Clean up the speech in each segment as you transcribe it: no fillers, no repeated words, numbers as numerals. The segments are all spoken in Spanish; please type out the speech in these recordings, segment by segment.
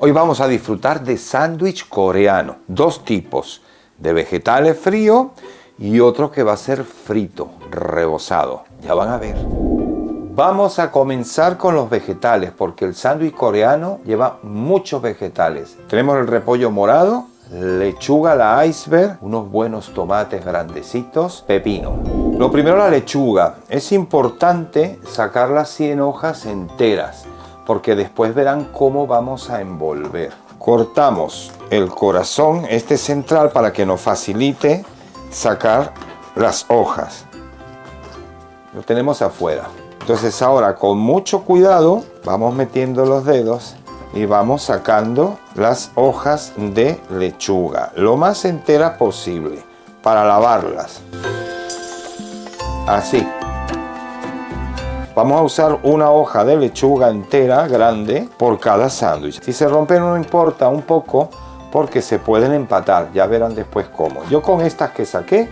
Hoy vamos a disfrutar de sándwich coreano. Dos tipos, de vegetales frío y otro que va a ser frito, rebozado. Ya van a ver. Vamos a comenzar con los vegetales porque el sándwich coreano lleva muchos vegetales. Tenemos el repollo morado, lechuga la iceberg, unos buenos tomates grandecitos, pepino. Lo primero, la lechuga. Es importante sacar las 100 hojas enteras porque después verán cómo vamos a envolver. Cortamos el corazón, este central, para que nos facilite sacar las hojas. Lo tenemos afuera. Entonces ahora con mucho cuidado vamos metiendo los dedos y vamos sacando las hojas de lechuga lo más enteras posible para lavarlas. Así. Vamos a usar una hoja de lechuga entera grande por cada sándwich. Si se rompen no importa, un poco, porque se pueden empatar. Ya verán después cómo. Yo con estas que saqué,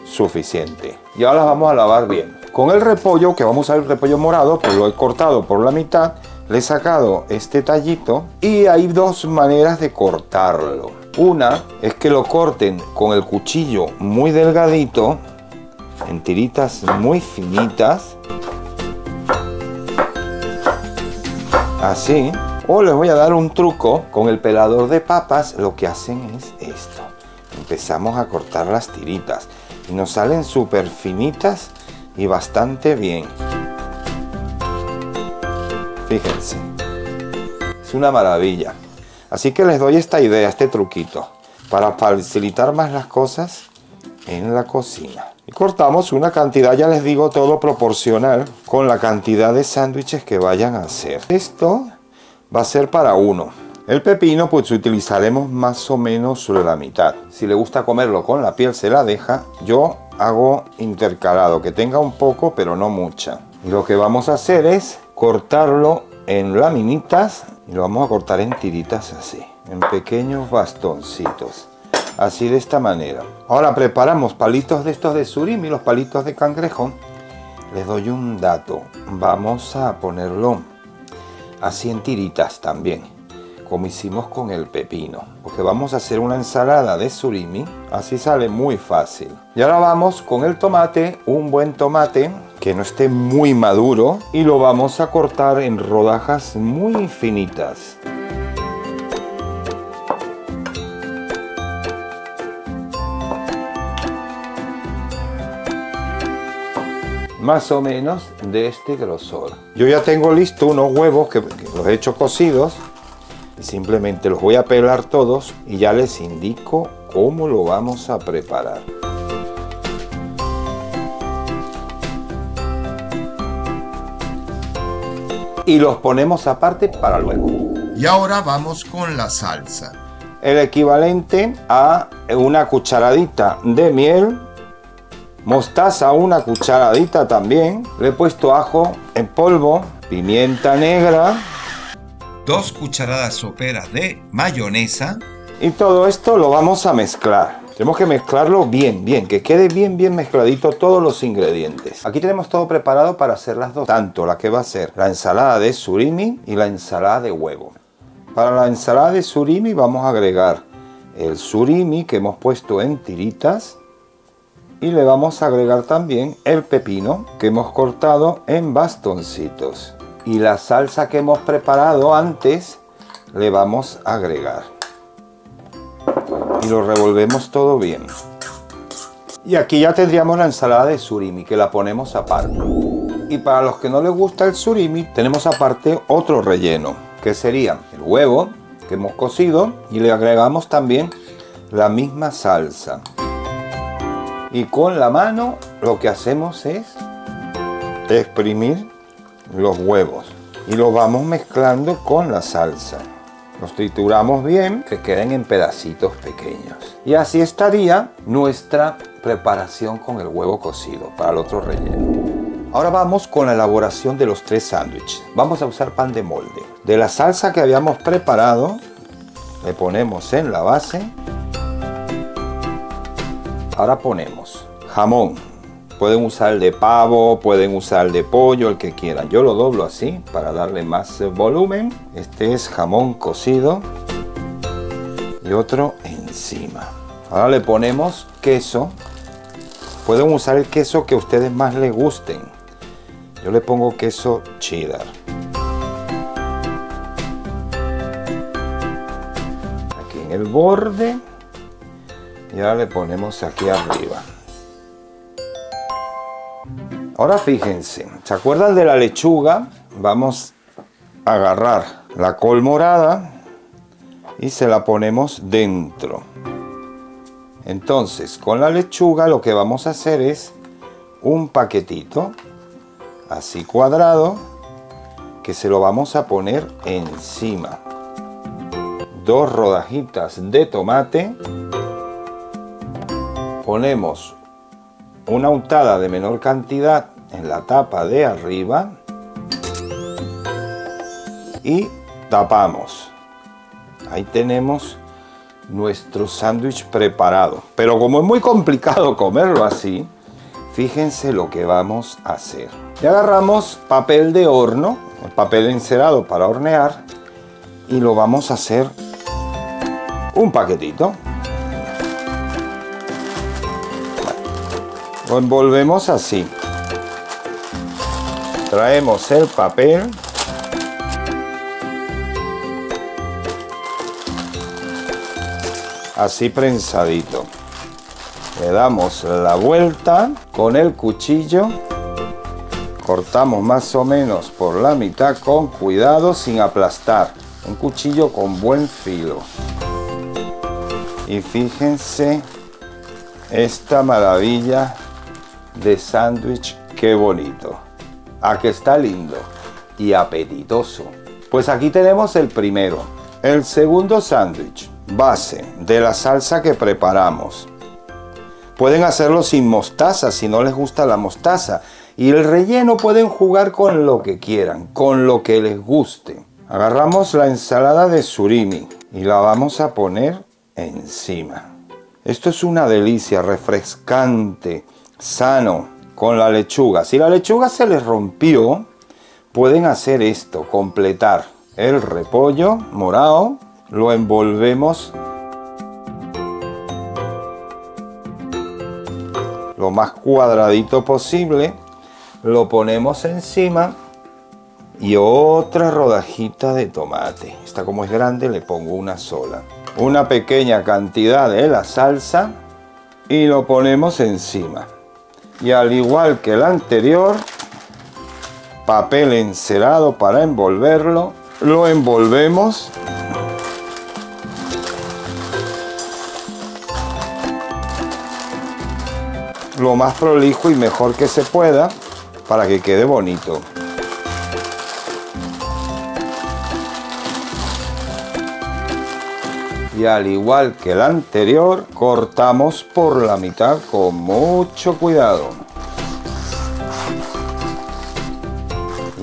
suficiente. Y ahora las vamos a lavar bien. Con el repollo, que vamos a usar el repollo morado, pues lo he cortado por la mitad. Le he sacado este tallito y hay dos maneras de cortarlo. Una es que lo corten con el cuchillo muy delgadito, en tiritas muy finitas. Así. O les voy a dar un truco. Con el pelador de papas lo que hacen es esto. Empezamos a cortar las tiritas y nos salen súper finitas y bastante bien. Fíjense. Es una maravilla. Así que les doy esta idea, este truquito, para facilitar más las cosas en la cocina. Y cortamos una cantidad, ya les digo, todo proporcional con la cantidad de sándwiches que vayan a hacer. Esto va a ser para uno. El pepino pues utilizaremos más o menos sobre la mitad. Si le gusta comerlo con la piel se la deja. Yo hago intercalado, que tenga un poco pero no mucha. Y lo que vamos a hacer es cortarlo en laminitas y lo vamos a cortar en tiritas así, en pequeños bastoncitos. Así, de esta manera. Ahora preparamos palitos de estos de surimi, los palitos de cangrejo. Les doy un dato. Vamos a ponerlo así en tiritas también, como hicimos con el pepino. Porque vamos a hacer una ensalada de surimi. Así sale muy fácil. Y ahora vamos con el tomate, un buen tomate que no esté muy maduro. Y lo vamos a cortar en rodajas muy finitas. Más o menos de este grosor. Yo ya tengo listo unos huevos que los he hecho cocidos. Y simplemente los voy a pelar todos y ya les indico cómo lo vamos a preparar. Y los ponemos aparte para luego. Y ahora vamos con la salsa. El equivalente a una cucharadita de miel. Mostaza, una cucharadita también. Le he puesto ajo en polvo, pimienta negra, 2 cucharadas soperas de mayonesa. Y todo esto lo vamos a mezclar. Tenemos que mezclarlo bien, que quede bien mezcladito todos los ingredientes. Aquí tenemos todo preparado para hacer las dos. Tanto la que va a ser la ensalada de surimi y la ensalada de huevo. Para la ensalada de surimi vamos a agregar el surimi que hemos puesto en tiritas. Y le vamos a agregar también el pepino que hemos cortado en bastoncitos. Y la salsa que hemos preparado antes le vamos a agregar. Y lo revolvemos todo bien. Y aquí ya tendríamos la ensalada de surimi que la ponemos aparte. Y para los que no les gusta el surimi, tenemos aparte otro relleno, que sería el huevo que hemos cocido y le agregamos también la misma salsa. Y con la mano lo que hacemos es exprimir los huevos y los vamos mezclando con la salsa. Los trituramos bien, que queden en pedacitos pequeños. Y así estaría nuestra preparación con el huevo cocido para el otro relleno. Ahora vamos con la elaboración de los 3 sándwiches. Vamos a usar pan de molde. De la salsa que habíamos preparado, le ponemos en la base. Ahora ponemos jamón, Pueden usar el de pavo, pueden usar el de pollo, el que quieran. Yo lo doblo así para darle más volumen. Este es jamón cocido y otro encima. Ahora le ponemos queso. Pueden usar el queso que a ustedes más les gusten. Yo le pongo queso cheddar. Aquí en el borde. Y ahora le ponemos aquí arriba. Ahora fíjense, ¿se acuerdan de la lechuga? Vamos a agarrar la col morada y se la ponemos dentro. Entonces, con la lechuga lo que vamos a hacer es un paquetito, así cuadrado, que se lo vamos a poner encima. 2 rodajitas de tomate. Ponemos una untada de menor cantidad en la tapa de arriba y tapamos. Ahí tenemos nuestro sándwich preparado. Pero como es muy complicado comerlo así, fíjense lo que vamos a hacer. Y agarramos papel de horno, el papel encerado para hornear, y lo vamos a hacer un paquetito. Lo envolvemos así. Traemos el papel. Así prensadito. Le damos la vuelta con el cuchillo. Cortamos más o menos por la mitad con cuidado, sin aplastar. Un cuchillo con buen filo. Y fíjense esta maravilla de sándwich, qué bonito. ¿A que está lindo y apetitoso? Pues aquí tenemos el primero. El segundo sándwich, base de la salsa que preparamos. Pueden hacerlo sin mostaza si no les gusta la mostaza. Y el relleno pueden jugar con lo que quieran, con lo que les guste. Agarramos la ensalada de surimi y la vamos a poner encima. Esto es una delicia, refrescante, sano, con la lechuga. Si la lechuga se les rompió, pueden hacer esto, completar el repollo morado, lo envolvemos lo más cuadradito posible, lo ponemos encima y otra rodajita de tomate. Esta, como es grande, le pongo una sola. Una pequeña cantidad de la salsa y lo ponemos encima. Y al igual que el anterior, papel encerado para envolverlo, lo envolvemos lo más prolijo y mejor que se pueda para que quede bonito. Y al igual que el anterior, cortamos por la mitad con mucho cuidado.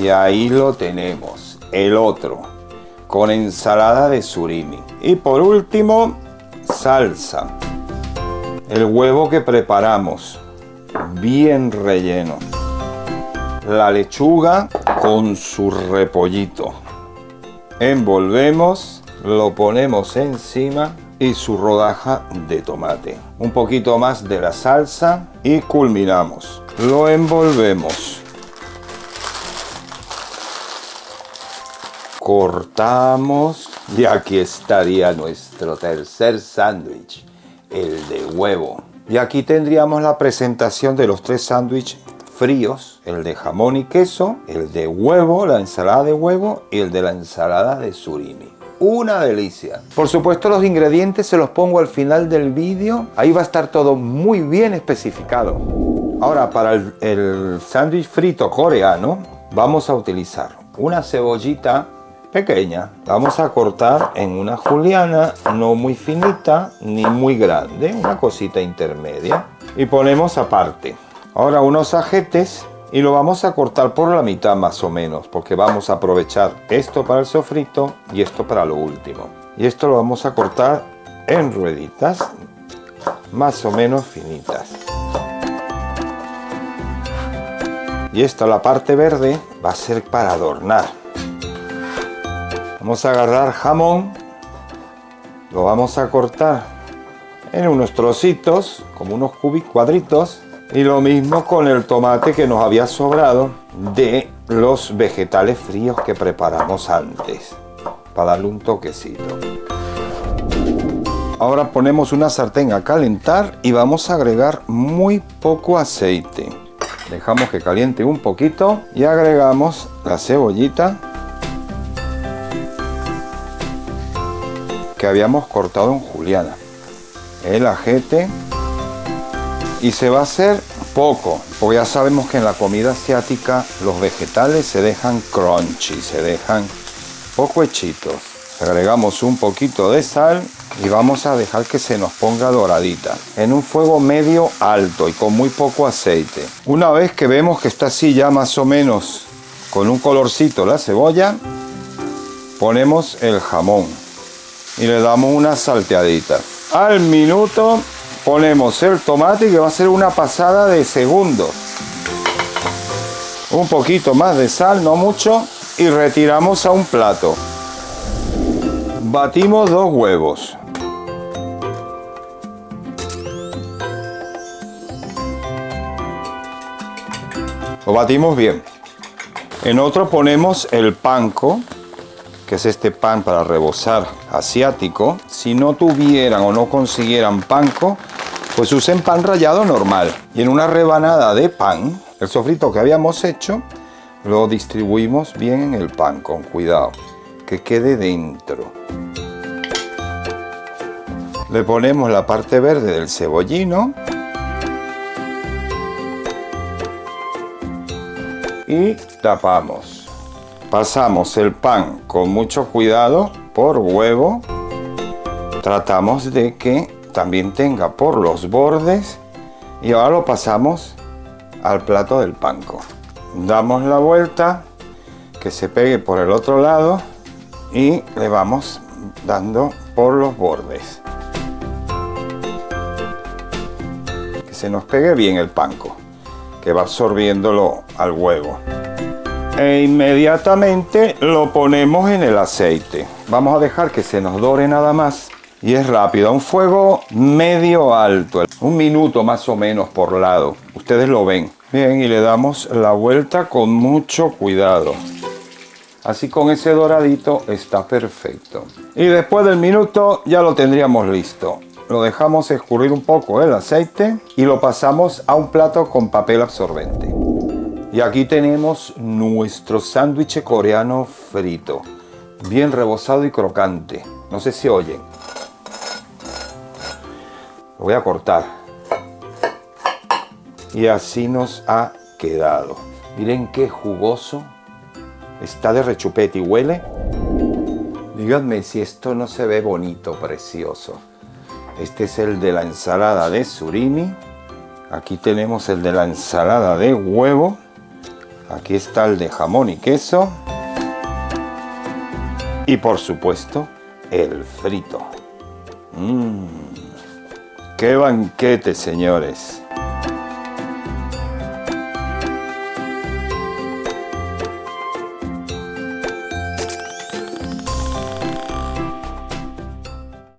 Y ahí lo tenemos, el otro, con ensalada de surimi. Y por último, salsa. El huevo que preparamos, bien relleno. La lechuga con su repollito. Envolvemos. Lo ponemos encima y su rodaja de tomate. Un poquito más de la salsa y culminamos. Lo envolvemos. Cortamos y aquí estaría nuestro tercer sándwich, el de huevo. Y aquí tendríamos la presentación de los 3 sándwiches fríos, el de jamón y queso, el de huevo, la ensalada de huevo y el de la ensalada de surimi. Una delicia. Por supuesto, los ingredientes se los pongo al final del vídeo. Ahí va a estar todo muy bien especificado. Ahora, para el sándwich frito coreano, vamos a utilizar una cebollita pequeña. La vamos a cortar en una juliana, no muy finita ni muy grande, una cosita intermedia. Y ponemos aparte. Ahora unos ajetes. Y lo vamos a cortar por la mitad más o menos, porque vamos a aprovechar esto para el sofrito y esto para lo último. Y esto lo vamos a cortar en rueditas más o menos finitas. Y esta, la parte verde, va a ser para adornar. Vamos a agarrar jamón, lo vamos a cortar en unos trocitos, como unos cuadritos. Y lo mismo con el tomate que nos había sobrado de los vegetales fríos que preparamos antes, para darle un toquecito. Ahora ponemos una sartén a calentar y vamos a agregar muy poco aceite. Dejamos que caliente un poquito y agregamos la cebollita que habíamos cortado en juliana, el ajete, y se va a hacer poco, porque ya sabemos que en la comida asiática los vegetales se dejan crunchy, se dejan poco hechitos. Agregamos un poquito de sal y vamos a dejar que se nos ponga doradita en un fuego medio alto y con muy poco aceite. Una vez que vemos que está así ya más o menos con un colorcito la cebolla, ponemos el jamón y le damos una salteadita. Al minuto ponemos el tomate, que va a ser una pasada de segundos. Un poquito más de sal, no mucho, y retiramos a un plato. Batimos 2 huevos. Lo batimos bien. En otro ponemos el panko, que es este pan para rebozar asiático. Si no tuvieran o no consiguieran panko, pues usen pan rallado normal. Y en una rebanada de pan, el sofrito que habíamos hecho, lo distribuimos bien en el pan, con cuidado, que quede dentro. Le ponemos la parte verde del cebollino y tapamos. Pasamos el pan con mucho cuidado por huevo. Tratamos de que también tenga por los bordes y ahora lo pasamos al plato del panko. Damos la vuelta, que se pegue por el otro lado y le vamos dando por los bordes. Que se nos pegue bien el panko, que va absorbiéndolo al huevo. E inmediatamente lo ponemos en el aceite. Vamos a dejar que se nos dore nada más. Y es rápido, a un fuego medio alto. 1 minuto más o menos por lado. Ustedes lo ven. Bien, y le damos la vuelta con mucho cuidado. Así con ese doradito está perfecto. Y después del minuto ya lo tendríamos listo. Lo dejamos escurrir un poco el aceite y lo pasamos a un plato con papel absorbente. Y aquí tenemos nuestro sándwich coreano frito. Bien rebozado y crocante. No sé si oyen. Lo voy a cortar. Y así nos ha quedado. Miren qué jugoso. Está de rechupete y huele. Díganme si esto no se ve bonito, precioso. Este es el de la ensalada de surimi. Aquí tenemos el de la ensalada de huevo. Aquí está el de jamón y queso. Y por supuesto, el frito. ¡Qué banquete, señores!